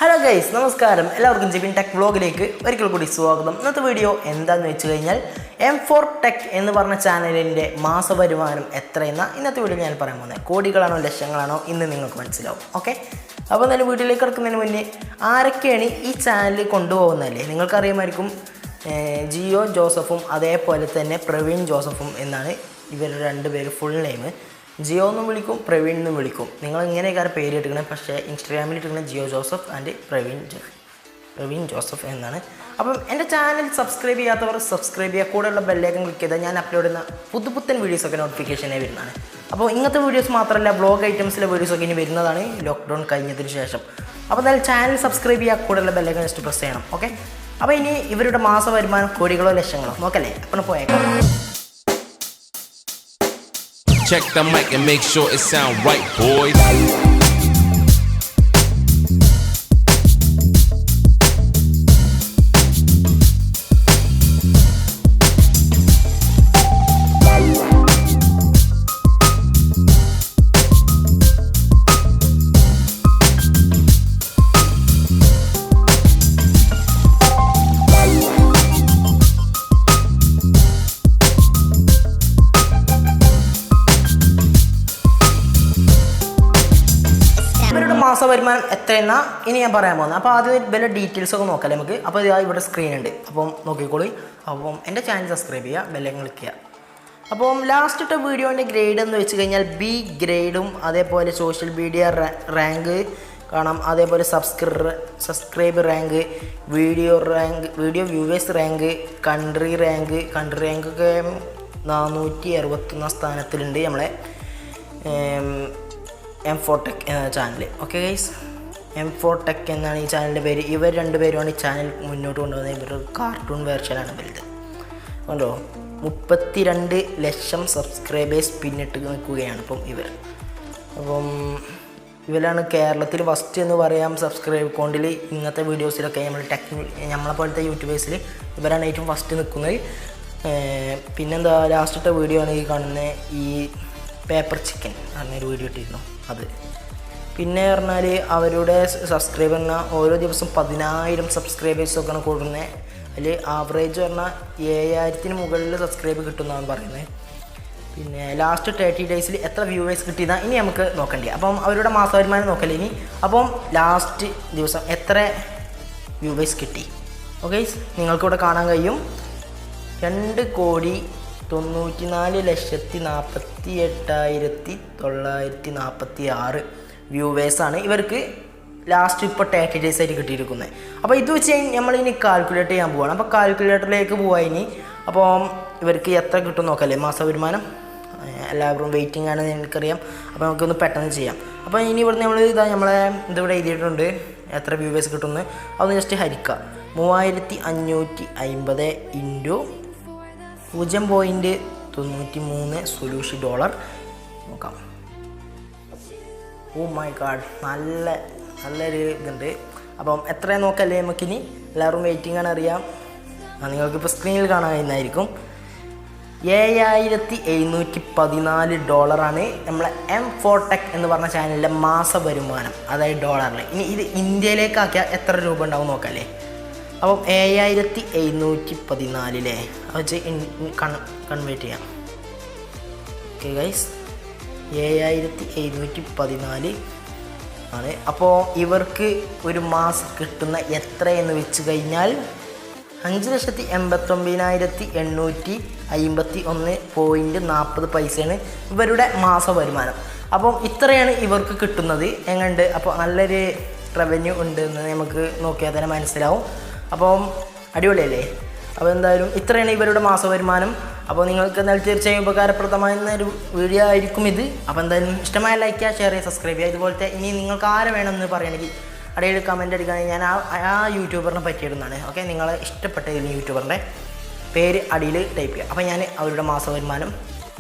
Hello guys, നമസ്കാരം എല്ലാവർക്കും M4 Tech വ്ലോഗിലേക്ക് ഒരിക്കൽ കൂടി സ്വാഗതം. ഇന്നത്തെ വീഡിയോ എന്താണെന്ന് വെച്ച് കഴിഞ്ഞാൽ M4 Tech എന്ന് പറഞ്ഞ ചാനലിന്റെ മാസ വരുമാനം എത്രയെന്ന ഇന്നത്തെ വീഡിയോ ഞാൻ പറയാൻ പോകുന്നത്. കോടികളാണോ ലക്ഷങ്ങളാണോ ഇന്ന് നിങ്ങൾക്ക് മനസ്സിലാവും. ഓക്കേ? അപ്പോൾ നല്ല വീഡിയോയിലേക്ക് കടക്കുന്നതിന് മുന്നേ ആരൊക്കെയാണ് ഈ ചാനൽ കൊണ്ടുപോകുന്നതല്ലേ നിങ്ങൾക്ക് അറിയാമായിരിക്കും. ജിയോ ജോസഫും അതേപോലെ തന്നെ പ്രവീൺ ജോസഫും എന്നാണ് ഇവരുടെ രണ്ടുപേരും ഫുൾ നെയിം. ജിയോ എന്നും വിളിക്കും, പ്രവീൺ എന്നും വിളിക്കും. നിങ്ങൾ ഇങ്ങനെയൊക്കെ പേര് ഇട്ടിരിക്കണേ, പക്ഷേ ഇൻസ്റ്റാഗ്രാമിൽ ഇട്ടിരിക്കുന്ന ജിയോ ജോസഫ് ആൻഡ് പ്രവീൺ ജോസഫ് എന്നാണ്. അപ്പം എൻ്റെ ചാനൽ സബ്സ്ക്രൈബ് ചെയ്യാത്തവർ സബ്സ്ക്രൈബ് ചെയ്യുക, കൂടെയുള്ള ബെല്ലൈക്കൺ ക്ലിക്ക് ചെയ്താൽ ഞാൻ അപ്ലോഡ് ചെയ്യുന്ന പുത്തൻ വീഡിയോസൊക്കെ നോട്ടിഫിക്കേഷനെ വരുന്നതാണ്. അപ്പോൾ ഇങ്ങനത്തെ വീഡിയോസ് മാത്രമല്ല, ബ്ലോഗ് ഐറ്റംസിലെ വീഡിയോസൊക്കെ ഇനി വരുന്നതാണ് ലോക്ക്ഡൗൺ കഴിഞ്ഞതിന് ശേഷം. അപ്പോൾ എന്തായാലും ചാനൽ സബ്സ്ക്രൈബ് ചെയ്യുക, കൂടെയുള്ള ബെല്ലൈക്കൺ ജസ്റ്റ് പ്രസ് ചെയ്യണം. ഓക്കെ? അപ്പോൾ ഇനി ഇവരുടെ മാസ വരുമാനം കോടികളോ ലക്ഷങ്ങളോ നോക്കല്ലേ? അപ്പം പോയേക്കാം. Check the mic and make sure it sound right, boys. മാസ വരുമാനം എത്രയെന്നാ ഇനി ഞാൻ പറയാൻ പോകുന്നത്. അപ്പോൾ ആദ്യം വില ഡീറ്റെയിൽസൊക്കെ നോക്കാം നമുക്ക്. അപ്പോൾ ഇവിടെ സ്ക്രീൻ ഉണ്ട്, അപ്പം നോക്കിക്കോളൂ. അപ്പം എൻ്റെ ചാനൽ സബ്സ്ക്രൈബ് ചെയ്യുക, ബെല്ലൈക്കൺ ക്ലിക്ക് ചെയ്യുക. അപ്പം ലാസ്റ്റ് ഇട്ട വീഡിയോൻ്റെ ഗ്രേഡ് എന്ന് വെച്ച് കഴിഞ്ഞാൽ B ഗ്രേഡും അതേപോലെ സോഷ്യൽ മീഡിയ റാങ്ക് കാണാം, അതേപോലെ subscribe rank, video viewers rank, country റാങ്കൊക്കെ 461 സ്ഥാനത്തിലുണ്ട് നമ്മളെ M4 Tech എന്ന channel. Okay guys, M4 Tech എന്നാണ് ഈ ചാനലിൻ്റെ പേര്. ഇവർ രണ്ടുപേരുമാണ് ഈ ചാനൽ മുന്നോട്ട് കൊണ്ടുപോകുന്നത്. ഇവരുടെ കാർട്ടൂൺ വേർഷനാണ് വലുത്. കണ്ടോ, 32 ലക്ഷം സബ്സ്ക്രൈബേഴ്സ് പിന്നിട്ട് നിൽക്കുകയാണ് ഇപ്പം ഇവർ. അപ്പം ഇവരാണ് കേരളത്തിൽ ഫസ്റ്റ് എന്ന് പറയാം സബ്സ്ക്രൈബ് അക്കൗണ്ടിൽ. ഇങ്ങനത്തെ വീഡിയോസിലൊക്കെ നമ്മളെ പോലത്തെ യൂട്യൂബേഴ്സിൽ ഇവരാണ് ഏറ്റവും ഫസ്റ്റ് നിൽക്കുന്നത്. പിന്നെന്താ, ലാസ്റ്റ് ഇട്ട വീഡിയോ ആണ് ഈ കാണുന്ന ഈ പേപ്പർ ചിക്കൻ പറഞ്ഞൊരു വീഡിയോ ഇട്ടിരുന്നു അത്. പിന്നെ പറഞ്ഞാൽ അവരുടെ സബ്സ്ക്രൈബറിന് ഓരോ ദിവസം 10,000 സബ്സ്ക്രൈബേഴ്സൊക്കെയാണ് കൊടുക്കുന്നത്. അതിൽ ആവറേജ് പറഞ്ഞാൽ 7,000-ന് മുകളിൽ സബ്സ്ക്രൈബ് കിട്ടുമെന്നാണ് പറയുന്നത്. പിന്നെ ലാസ്റ്റ് 30 ഡേയ്സിൽ എത്ര വ്യൂവേഴ്സ് കിട്ടിയതാണ് ഇനി നമുക്ക് നോക്കേണ്ടി. അപ്പം അവരുടെ മാസ വരുമാനം നോക്കല്ലേ ഇനി. അപ്പം ലാസ്റ്റ് ദിവസം എത്ര വ്യൂവേഴ്സ് കിട്ടി ഓക്കെ നിങ്ങൾക്കിവിടെ കാണാൻ കഴിയും. 2,48,946 വ്യൂവേഴ്സാണ് ഇവർക്ക് ലാസ്റ്റ് ഇപ്പോൾ 30 ഡേയ്സ് ആയിട്ട് കിട്ടിയിരിക്കുന്നത്. അപ്പോൾ ഇത് വെച്ച് നമ്മളിനി കാൽക്കുലേറ്റ് ചെയ്യാൻ പോവുകയാണ്. അപ്പോൾ കാൽക്കുലേറ്ററിലേക്ക് പോവാൻ ഇനി. അപ്പോൾ ഇവർക്ക് എത്ര കിട്ടും നോക്കല്ലേ മാസ വരുമാനം. എല്ലാവരും വെയിറ്റിംഗ് ആണെന്ന് എനിക്കറിയാം. അപ്പോൾ നമുക്കൊന്ന് പെട്ടെന്ന് ചെയ്യാം. അപ്പോൾ ഇനി ഇവിടുന്ന് നമ്മളെ ഇതിവിടെ എഴുതിയിട്ടുണ്ട് എത്ര വ്യൂവേഴ്സ് കിട്ടുമെന്ന്. അതൊന്ന് ജസ്റ്റ് ഹരിക്കുക. 3,550 ഇൻറ്റു 0.93 സൊല്യൂഷൻ ഡോളർ നോക്കാം. ഓ മൈ ഗാഡ്, നല്ലൊരു ഇതുണ്ട്. അപ്പം എത്രയാണ് നോക്കല്ലേ നമുക്കിനി. എല്ലാവരും വെയിറ്റിംഗ് ആണ് അറിയാം. നിങ്ങൾക്കിപ്പോൾ സ്ക്രീനിൽ കാണാൻ കഴിയുന്നതായിരിക്കും. $7,714 നമ്മളെ M4 Tech എന്ന് പറഞ്ഞ ചാനലിൻ്റെ മാസ വരുമാനം, അതായത് ഡോളറിൽ. ഇനി ഇത് ഇന്ത്യയിലേക്കാക്കിയാൽ എത്ര രൂപ ഉണ്ടാവും നോക്കല്ലേ. അപ്പം 7,714 അത് വെച്ച് കൺവേർട്ട് ചെയ്യാം. ഓക്കെ ഗൈസ്, 7,714 ആണ്. അപ്പോൾ ഇവർക്ക് ഒരു മാസം കിട്ടുന്ന എത്രയെന്ന് വെച്ച് കഴിഞ്ഞാൽ 5,89,851.40 പൈസയാണ് ഇവരുടെ മാസ വരുമാനം. അപ്പം ഇത്രയാണ് ഇവർക്ക് കിട്ടുന്നത്. എങ്ങനെയുണ്ട്? അപ്പോൾ നല്ലൊരു റവന്യൂ ഉണ്ടെന്ന് നമുക്ക് നോക്കിയാൽ തന്നെ മനസ്സിലാവും. അപ്പം അടിപൊളിയല്ലേ? അപ്പോൾ എന്തായാലും ഇത്രയാണ് ഇവരുടെ മാസ വരുമാനം. അപ്പോൾ നിങ്ങൾക്ക് എന്തായാലും തീർച്ചയായും ഉപകാരപ്രദമായിരുന്നൊരു വീഡിയോ ആയിരിക്കും ഇത്. അപ്പോൾ എന്തായാലും ഇഷ്ടമായ ലൈക്ക് ചെയ്യുക, ഷെയർ ചെയ്യുക, സബ്സ്ക്രൈബ് ചെയ്യുക. ഇതുപോലത്തെ ഇനി നിങ്ങൾക്ക് ആരെ വേണമെന്ന് പറയുകയാണെങ്കിൽ അടിയിൽ കമൻറ്റ് അടിക്കുകയാണെങ്കിൽ ഞാൻ ആ യൂട്യൂബറിനെ പറ്റിയിടുന്നതാണ്. ഓക്കെ, നിങ്ങളെ ഇഷ്ടപ്പെട്ട യൂട്യൂബറിൻ്റെ പേര് അടിയിൽ ടൈപ്പ് ചെയ്യുക. അപ്പോൾ ഞാൻ അവരുടെ മാസ വരുമാനം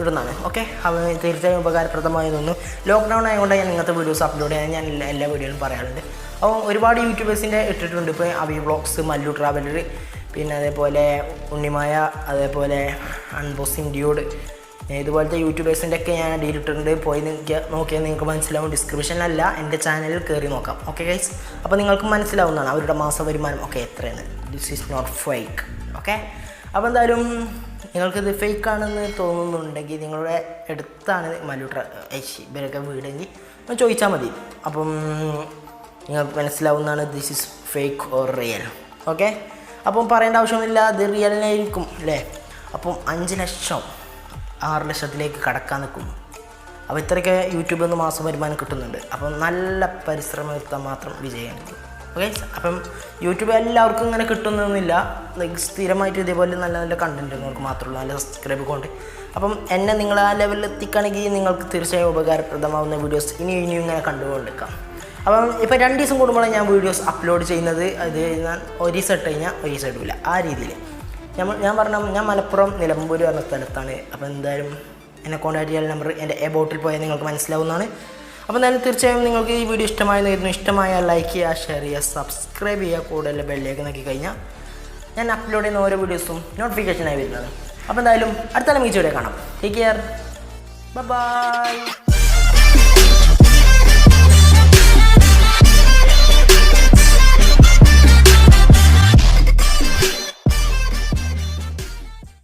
ഇടുന്നതാണ്. ഓക്കെ, അവ തീർച്ചയായും ഉപകാരപ്രദമായി തോന്നുന്നു. ലോക്ക്ഡൗൺ ആയതുകൊണ്ട് ഞാൻ ഇങ്ങനത്തെ വീഡിയോസ് അപ്ലോഡ് ചെയ്യാൻ ഞാൻ എല്ലാ വീഡിയോയിലും പറയാറുണ്ട്. അപ്പോൾ ഒരുപാട് യൂട്യൂബേഴ്സിൻ്റെ ഇട്ടിട്ടുണ്ട്. ഇപ്പോൾ അവി വ്ളോഗ്സ്, മല്ലു ട്രാവലർ, പിന്നെ അതേപോലെ ഉണ്ണിമായ, അതേപോലെ അൺബോക്സിംഗ് ഡ്യൂഡ്, ഇതുപോലത്തെ യൂട്യൂബേഴ്സിൻ്റെ ഒക്കെ ഞാൻ അടിയിലിട്ടുണ്ട്, പോയി നോക്കിയാൽ നിങ്ങൾക്ക് മനസ്സിലാവും. ഡിസ്ക്രിപ്ഷനിലല്ല, എൻ്റെ ചാനലിൽ കയറി നോക്കാം. ഓക്കെ ഗൈസ്, അപ്പോൾ നിങ്ങൾക്ക് മനസ്സിലാവുന്നതാണ് അവരുടെ മാസ വരുമാനം ഒക്കെ എത്രയാണ്. This is not fake. Okay, അപ്പോൾ എന്തായാലും നിങ്ങൾക്കിത് ഫേക്കാണെന്ന് തോന്നുന്നുണ്ടെങ്കിൽ നിങ്ങളുടെ അടുത്താണ് ഇവരൊക്കെ വീടെങ്കിൽ ഒന്ന് ചോദിച്ചാൽ മതി. അപ്പം നിങ്ങൾക്ക് മനസ്സിലാവുന്നതാണ് this is fake or real. Okay, അപ്പം പറയേണ്ട ആവശ്യമൊന്നുമില്ല, ഇത് റിയലിനായിരിക്കും അല്ലേ. അപ്പം 5 ലക്ഷം 6 ലക്ഷത്തിലേക്ക് കടക്കാൻ നിൽക്കുന്നു. അപ്പോൾ ഇത്രയൊക്കെ യൂട്യൂബിൽ നിന്ന് മാസം വരുമാനം കിട്ടുന്നുണ്ട്. അപ്പം നല്ല പരിശ്രമം എടുത്താൽ മാത്രം വിജയം കിട്ടും. ഓക്കെ, അപ്പം യൂട്യൂബ് എല്ലാവർക്കും ഇങ്ങനെ കിട്ടുന്നൊന്നുമില്ല. സ്ഥിരമായിട്ട് ഇതേപോലെ നല്ല നല്ല കണ്ടൻറ്റ് നിങ്ങൾക്ക് മാത്രമുള്ളൂ, നല്ല സബ്സ്ക്രൈബ് കൊണ്ട്. അപ്പം എന്നെ നിങ്ങൾ ആ ലെവലിൽ എത്തിക്കുകയാണെങ്കിൽ നിങ്ങൾക്ക് തീർച്ചയായും ഉപകാരപ്രദമാവുന്ന വീഡിയോസ് ഇനിയും ഇങ്ങനെ കണ്ടുകൊണ്ടിരിക്കാം. അപ്പം ഇപ്പോൾ 2 ദിവസം കൂടുമ്പോഴാണ് ഞാൻ വീഡിയോസ് അപ്ലോഡ് ചെയ്യുന്നത്. അത് ഞാൻ ഒരു ദിവസം ഇട്ട് കഴിഞ്ഞാൽ ഒരു ദിവസം ഇടില്ല, ആ രീതിയിൽ. ഞാൻ മലപ്പുറം നിലമ്പൂർ പറഞ്ഞ സ്ഥലത്താണ്. അപ്പോൾ എന്തായാലും എന്നെ കോൺടാക്ട് ചെയ്യാൻ നമ്പർ എൻ്റെ എബോട്ടിൽ പോയാൽ നിങ്ങൾക്ക് മനസ്സിലാവുന്നതാണ്. അപ്പോൾ എന്തായാലും തീർച്ചയായും നിങ്ങൾക്ക് ഈ വീഡിയോ ഇഷ്ടമായാൽ ലൈക്ക് ചെയ്യുക, ഷെയർ ചെയ്യുക, സബ്സ്ക്രൈബ് ചെയ്യുക, കൂടുതൽ ബെല്ലിലേക്ക് നോക്കി കഴിഞ്ഞാൽ ഞാൻ അപ്ലോഡ് ചെയ്യുന്ന ഓരോ വീഡിയോസും നോട്ടിഫിക്കേഷനായി വരുന്നതാണ്. അപ്പോൾ എന്തായാലും അടുത്ത വീഡിയോയിൽ കാണാം. Take care, by.